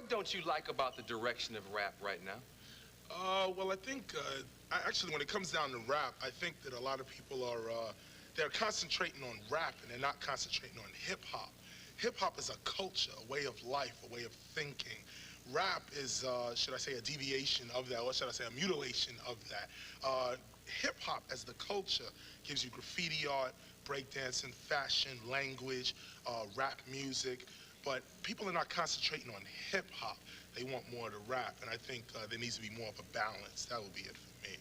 What don't you like about the direction of rap right now? Well, I think, actually, when it comes down to rap, I think that a lot of people are, they're concentrating on rap and they're not concentrating on hip-hop. Hip-hop is a culture, a way of life, a way of thinking. Rap is, should I say, a deviation of that, or should I say a mutilation of that. Hip-hop as the culture gives you graffiti art, breakdancing, fashion, language, rap music, but people are not concentrating on hip-hop. They want more to rap, and I think there needs to be more of a balance. That would be it for me.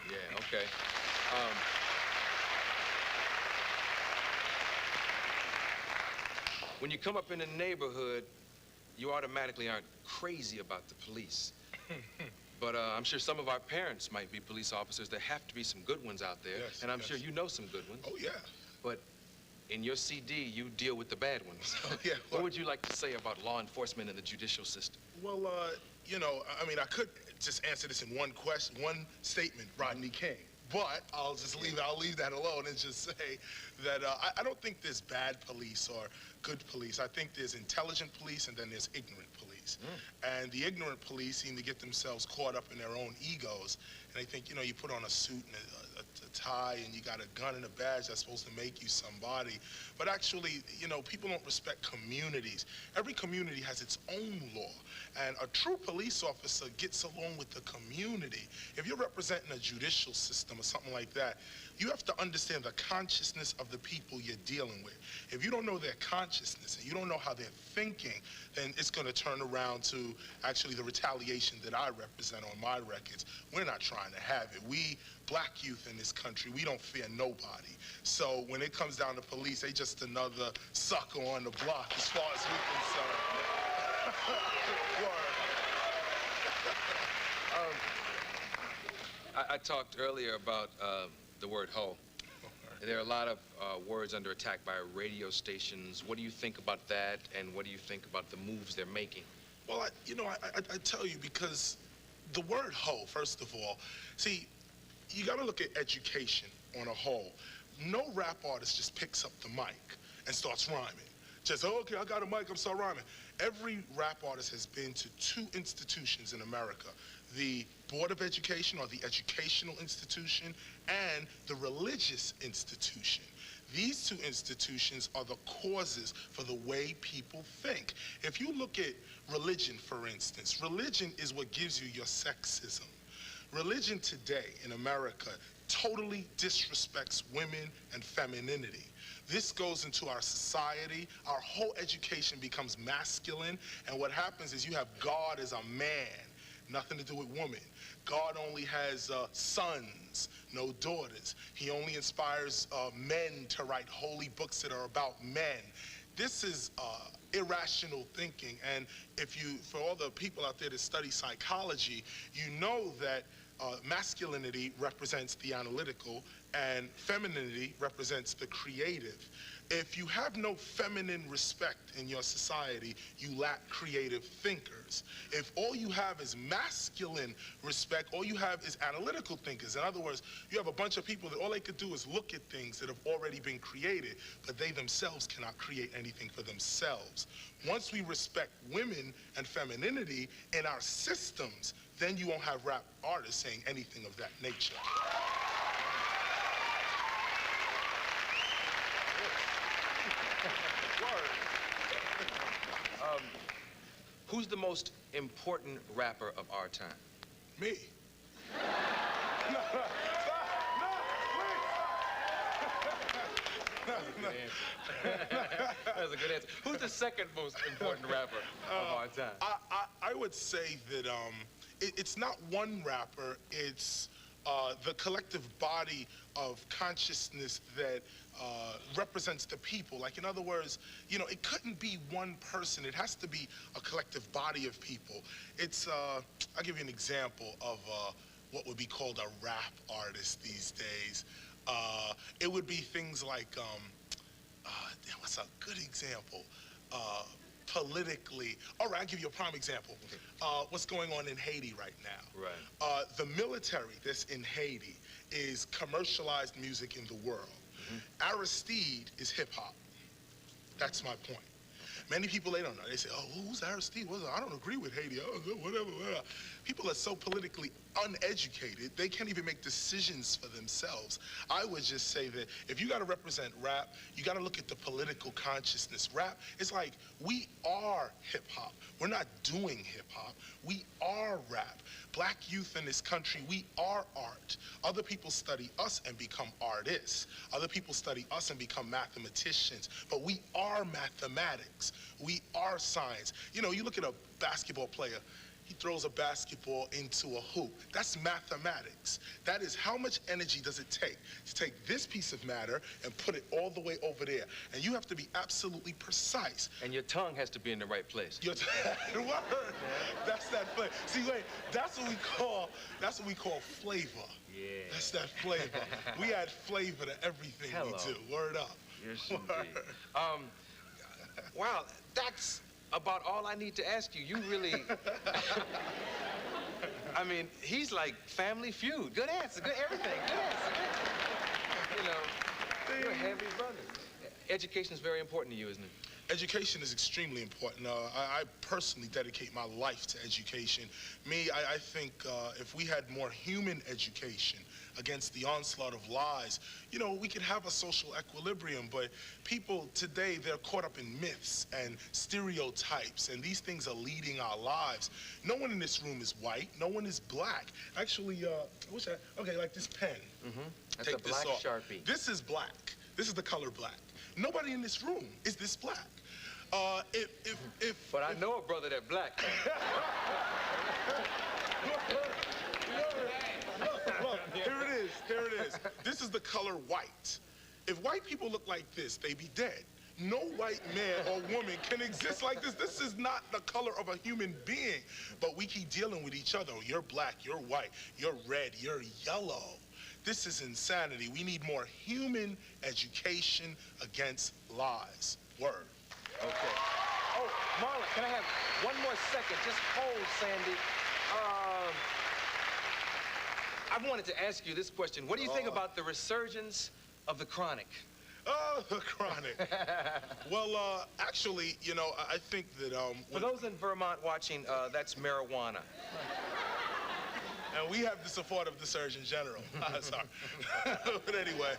Yeah, okay. When you come up in a neighborhood, you automatically aren't crazy about the police. But I'm sure some of our parents might be police officers. There have to be some good ones out there, yes, and I'm sure you know some good ones. Oh, yeah. But in your CD, you deal with the bad ones. Oh, yeah. What would you like to say about law enforcement and the judicial system? Well, you know, I mean, I could just answer this in one question, one statement, Rodney King. But I'll just leave that alone and just say that I don't think there's bad police or good police. I think there's intelligent police and then there's ignorant police. And the ignorant police seem to get themselves caught up in their own egos. And they think, you know, you put on a suit and a tie and you got a gun and a badge that's supposed to make you somebody. But actually, you know, people don't respect communities. Every community has its own law. And a true police officer gets along with the community. If you're representing a judicial system or something like that, you have to understand the consciousness of the people you're dealing with. If you don't know their consciousness and you don't know how they're thinking, then it's going to turn around to actually the retaliation that I represent on my records. We're not trying to have it. We black youth in this country, we don't fear nobody. So when it comes down to police, they just another sucker on the block as far as we're concerned. I talked earlier about the word hoe. There are a lot of words under attack by radio stations. What do you think about that, and what do you think about the moves they're making? Well, I tell you, because the word hoe, first of all, see, you got to look at education on a whole. No rap artist just picks up the mic and starts rhyming. Just, oh, okay, I got a mic, I'm start rhyming. Every rap artist has been to two institutions in America: the Board of Education, or the educational institution, and the religious institution. These two institutions are the causes for the way people think. If you look at religion, for instance, religion is what gives you your sexism. Religion today in America totally disrespects women and femininity. This goes into our society. Our whole education becomes masculine, and what happens is you have God as a man, nothing to do with women. God only has sons, no daughters. He only inspires men to write holy books that are about men. This is irrational thinking, and for all the people out there that study psychology, you know that masculinity represents the analytical and femininity represents the creative. If you have no feminine respect in your society, you lack creative thinkers. If all you have is masculine respect, all you have is analytical thinkers. In other words, you have a bunch of people that all they could do is look at things that have already been created, but they themselves cannot create anything for themselves. Once we respect women and femininity in our systems, then you won't have rap artists saying anything of that nature. Who's the most important rapper of our time? Me. No, That's a good answer. Who's the second most important rapper of our time? I would say that it's not one rapper, it's the collective body of consciousness that represents the people. Like, in other words, you know, it couldn't be one person. It has to be a collective body of people. It's, I'll give you an example of what would be called a rap artist these days. It would be things like, what's a good example? Politically, all right, I'll give you a prime example. What's going on in Haiti right now? Right. The military that's in Haiti is commercialized music in the world. Aristide is hip-hop. That's my point. Many people, they don't know. They say, oh, who's Aristide? I don't agree with Haiti. Oh, whatever. People are so politically uneducated, they can't even make decisions for themselves. I would just say that if you got to represent rap, you got to look at the political consciousness. Rap is like, we are hip-hop. We're not doing hip-hop. We are rap. Black youth in this country, we are art. Other people study us and become artists. Other people study us and become mathematicians. But we are mathematics. We are science. You know, you look at a basketball player, he throws a basketball into a hoop. That's mathematics. That is how much energy does it take to take this piece of matter and put it all the way over there. And you have to be absolutely precise. And your tongue has to be in the right place. Word. That's that flavor. See, wait, that's what we call flavor. Yeah. That's that flavor. We add flavor to everything we do. Word up. Yes, indeed. Wow, that's about all I need to ask you. You really, I mean, he's like Family Feud. Good answer, good everything, good answer. You know, you're a heavy brother. Education is very important to you, isn't it? Education is extremely important. I personally dedicate my life to education. I think if we had more human education against the onslaught of lies, you know, we could have a social equilibrium. But people today, they're caught up in myths and stereotypes, and these things are leading our lives. No one in this room is white. No one is black. Actually, okay, like this pen. That's a black Sharpie. This is black. This is the color black. Nobody in this room is this black. But I know a brother that black. Look, here it is. This is the color white. If white people look like this, they be dead. No white man or woman can exist like this. This is not the color of a human being. But we keep dealing with each other. You're black, you're white, you're red, you're yellow. This is insanity. We need more human education against lies. Word. Okay. Oh, Marlon, can I have one more second? Just hold, Sandy. I wanted to ask you this question. What do you think about the resurgence of the chronic? Oh, the chronic. Well, actually, you know, I think that... For those in Vermont watching, that's marijuana. And we have the support of the Surgeon General. Sorry. But anyway,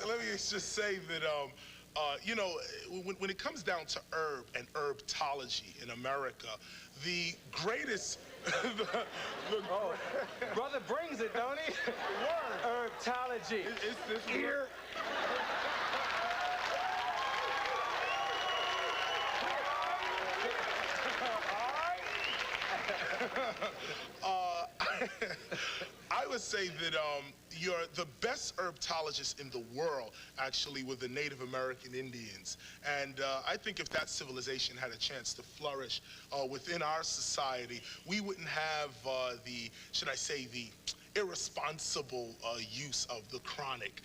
let me just say that, you know, when it comes down to herb and herbology in America, the greatest... Brother brings it, don't he? Word. Herbology. It's this here. I would say that you're the best herbologists in the world, actually, with the Native American Indians. And I think if that civilization had a chance to flourish within our society, we wouldn't have should I say, the irresponsible use of the chronic.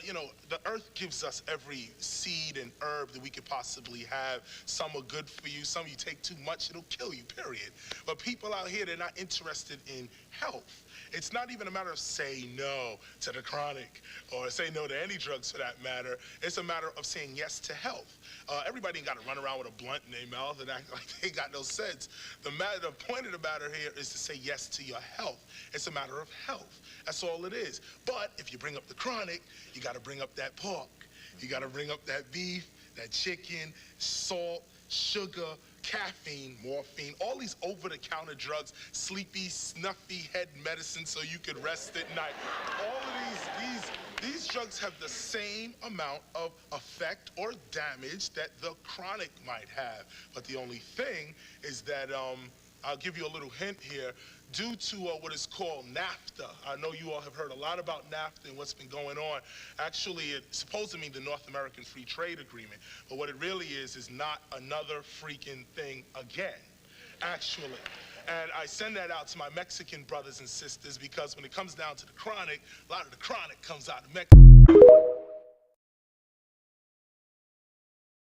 You know, the earth gives us every seed and herb that we could possibly have. Some are good for you. Some you take too much, it'll kill you, period. But people out here, they're not interested in health. It's not even a matter of say no to the chronic or say no to any drugs for that matter. It's a matter of saying yes to health. Everybody ain't got to run around with a blunt in their mouth and act like they ain't got no sense. The point of the matter here is to say yes to your health. It's a matter of health. That's all it is. But if you bring up the chronic, you got to bring up that pork. You got to bring up that beef, that chicken, salt, sugar, caffeine, morphine, all these over-the-counter drugs, sleepy, snuffy head medicine so you could rest at night. All of these drugs have the same amount of effect or damage that the chronic might have. But the only thing is that, I'll give you a little hint here, due to what is called NAFTA. I know you all have heard a lot about NAFTA and what's been going on. Actually, it's supposed to mean the North American Free Trade Agreement, but what it really is not another freaking thing again, actually. And I send that out to my Mexican brothers and sisters because when it comes down to the chronic, a lot of the chronic comes out of Mexico.